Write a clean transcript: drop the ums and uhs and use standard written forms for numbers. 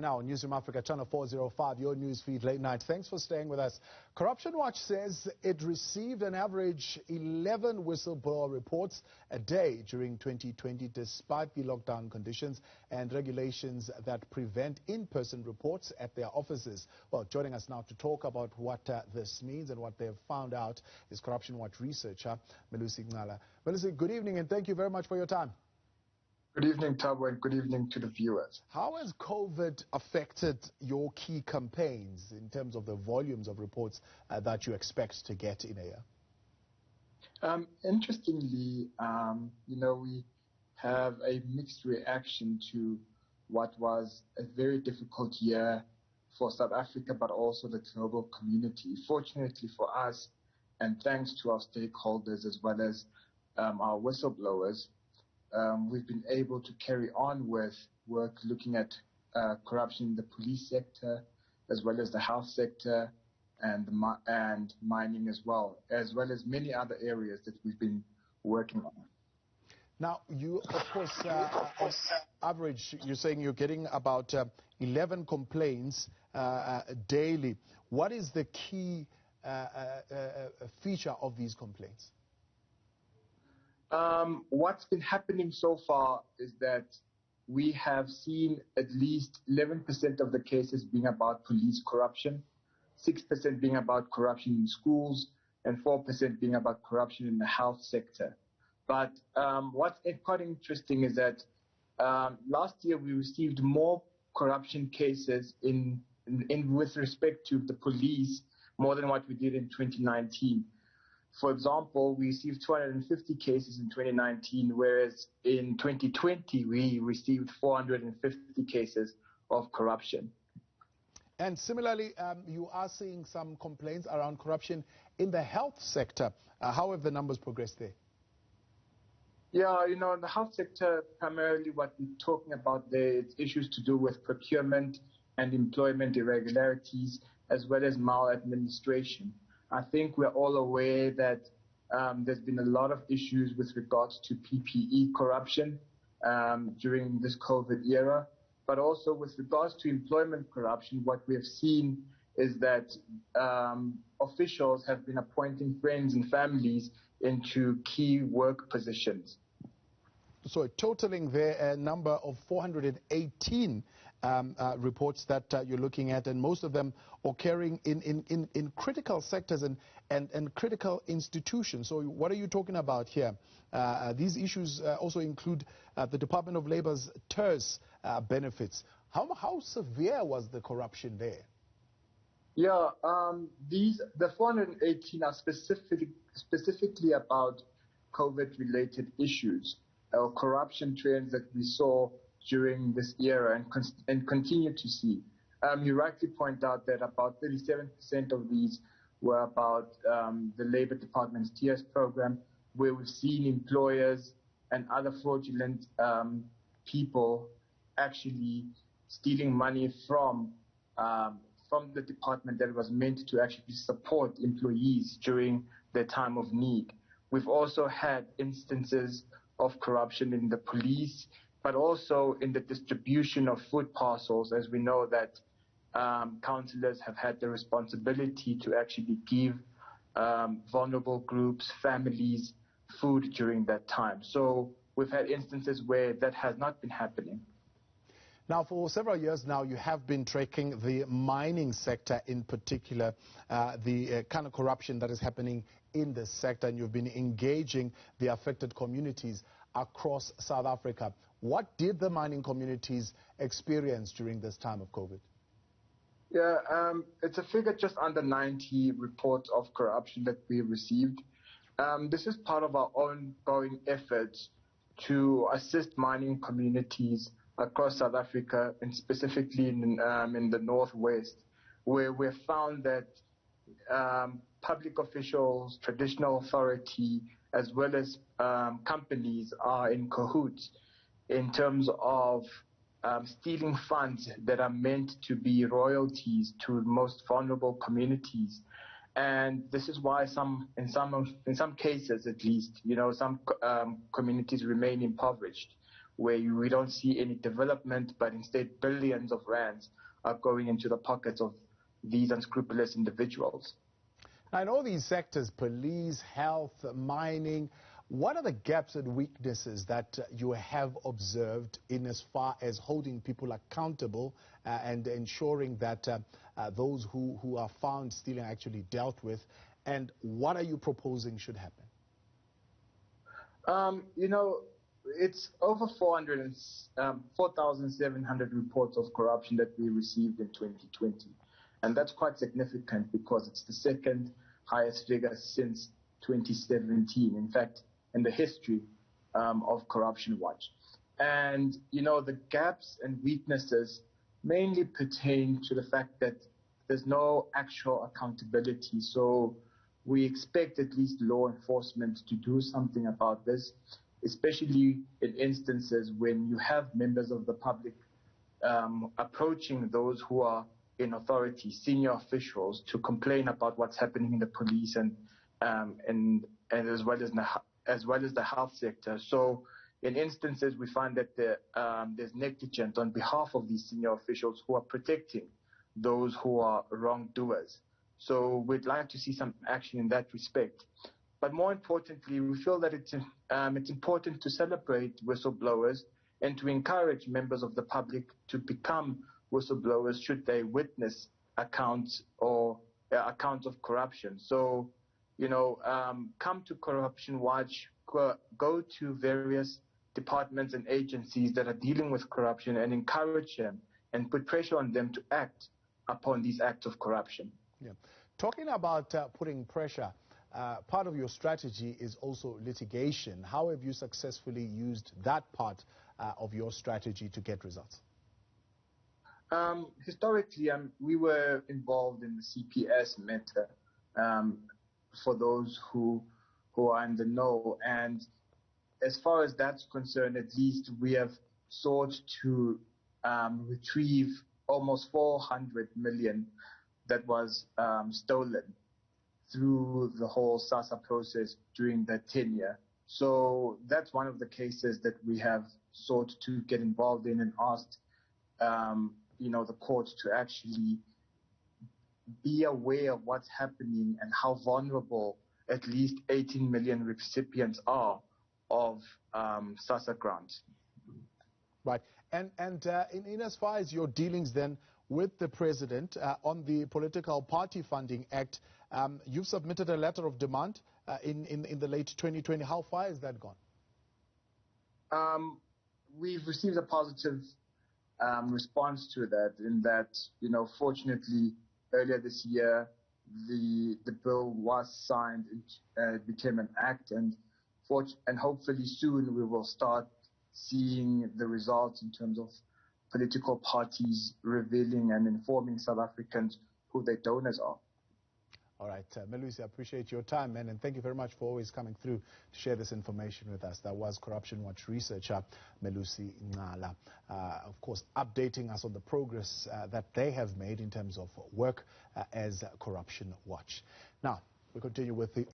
Now, Newsroom Africa, Channel 405, your news feed late night. Thanks for staying with us. Corruption Watch says it received an average 11 whistleblower reports a day during 2020, despite the lockdown conditions and regulations that prevent in-person reports at their offices. Well, joining us now to talk about what this means and what they've found out is Corruption Watch researcher Melusi Ncala. Melusi, good evening and thank you very much for your time. Good evening, Tabo, and good evening to the viewers. How has COVID affected your key campaigns in terms of the volumes of reports that you expect to get in a year? Interestingly, we have a mixed reaction to what was a very difficult year for South Africa, but also the global community. Fortunately for us, and thanks to our stakeholders as well as our whistleblowers, we've been able to carry on with work looking at corruption in the police sector, as well as the health sector and mining as well as many other areas that we've been working on. Now, you, of course, on average, you're saying you're getting about 11 complaints daily. What is the key feature of these complaints? What's been happening so far is that we have seen at least 11% of the cases being about police corruption, 6% being about corruption in schools, and 4% being about corruption in the health sector. But what's quite interesting is that last year we received more corruption cases with respect to the police more than what we did in 2019. For example, we received 250 cases in 2019, whereas in 2020 we received 450 cases of corruption. And similarly, you are seeing some complaints around corruption in the health sector. How have the numbers progressed there? Yeah, in the health sector, primarily what we're talking about there is issues to do with procurement and employment irregularities, as well as maladministration. I think we're all aware that there's been a lot of issues with regards to PPE corruption during this COVID era, but also with regards to employment corruption. What we have seen is that officials have been appointing friends and families into key work positions. So totaling there a number of 418 reports that you're looking at, and most of them occurring in critical sectors and critical institutions. So what are you talking about here? These issues also include the Department of Labor's TERS benefits. How severe was the corruption there? Yeah, the 418 are specifically about COVID-related issues or corruption trends that we saw during this era and continue to see. You rightly point out that about 37% of these were about the Labour Department's TERS program, where we've seen employers and other fraudulent people actually stealing money from the department that was meant to actually support employees during their time of need. We've also had instances of corruption in the police, but also in the distribution of food parcels, as we know that councillors have had the responsibility to actually give vulnerable groups, families, food during that time. So we've had instances where that has not been happening. Now, for several years now, you have been tracking the mining sector in particular, the kind of corruption that is happening in this sector, and you've been engaging the affected communities across South Africa. What did the mining communities experience during this time of COVID? Yeah, it's a figure just under 90 reports of corruption that we received. This is part of our ongoing efforts to assist mining communities across South Africa, and specifically in the Northwest, where we've found that public officials, traditional authority, as well as companies are in cahoots in terms of stealing funds that are meant to be royalties to most vulnerable communities. And this is why in some cases, at least, some communities remain impoverished. where we don't see any development, but instead billions of rands are going into the pockets of these unscrupulous individuals. Now, in all these sectors, police, health, mining, what are the gaps and weaknesses that you have observed in as far as holding people accountable and ensuring that those who are found stealing are actually dealt with? And what are you proposing should happen? It's over 4,700 reports of corruption that we received in 2020. And that's quite significant because it's the second highest figure since 2017, in fact, in the history of Corruption Watch. And, the gaps and weaknesses mainly pertain to the fact that there's no actual accountability. So we expect at least law enforcement to do something about this, especially in instances when you have members of the public approaching those who are in authority, senior officials, to complain about what's happening in the police and as well as the health sector. So in instances, we find that there's negligence on behalf of these senior officials who are protecting those who are wrongdoers. So we'd like to see some action in that respect. But more importantly, we feel that it's important to celebrate whistleblowers and to encourage members of the public to become whistleblowers should they witness accounts of corruption. So, come to Corruption Watch, go to various departments and agencies that are dealing with corruption and encourage them and put pressure on them to act upon these acts of corruption. Yeah. Talking about putting pressure, part of your strategy is also litigation. How have you successfully used that part of your strategy to get results? Historically, we were involved in the CPS matter, for those who are in the know. And as far as that's concerned, at least we have sought to retrieve almost 400 million that was stolen through the whole SASSA process during that tenure. So that's one of the cases that we have sought to get involved in and asked the court to actually be aware of what's happening and how vulnerable at least 18 million recipients are of SASSA grants. Right. And in as far as your dealings then with the president on the Political Party Funding Act, you've submitted a letter of demand in the late 2020. How far has that gone? We've received a positive response to that, in that, fortunately, earlier this year, the bill was signed, it became an act, and hopefully soon we will start seeing the results in terms of political parties revealing and informing South Africans who their donors are. All right, Melusi, I appreciate your time, man, and thank you very much for always coming through to share this information with us. That was Corruption Watch researcher Melusi Ncala, of course, updating us on the progress that they have made in terms of work as Corruption Watch. Now, we continue with the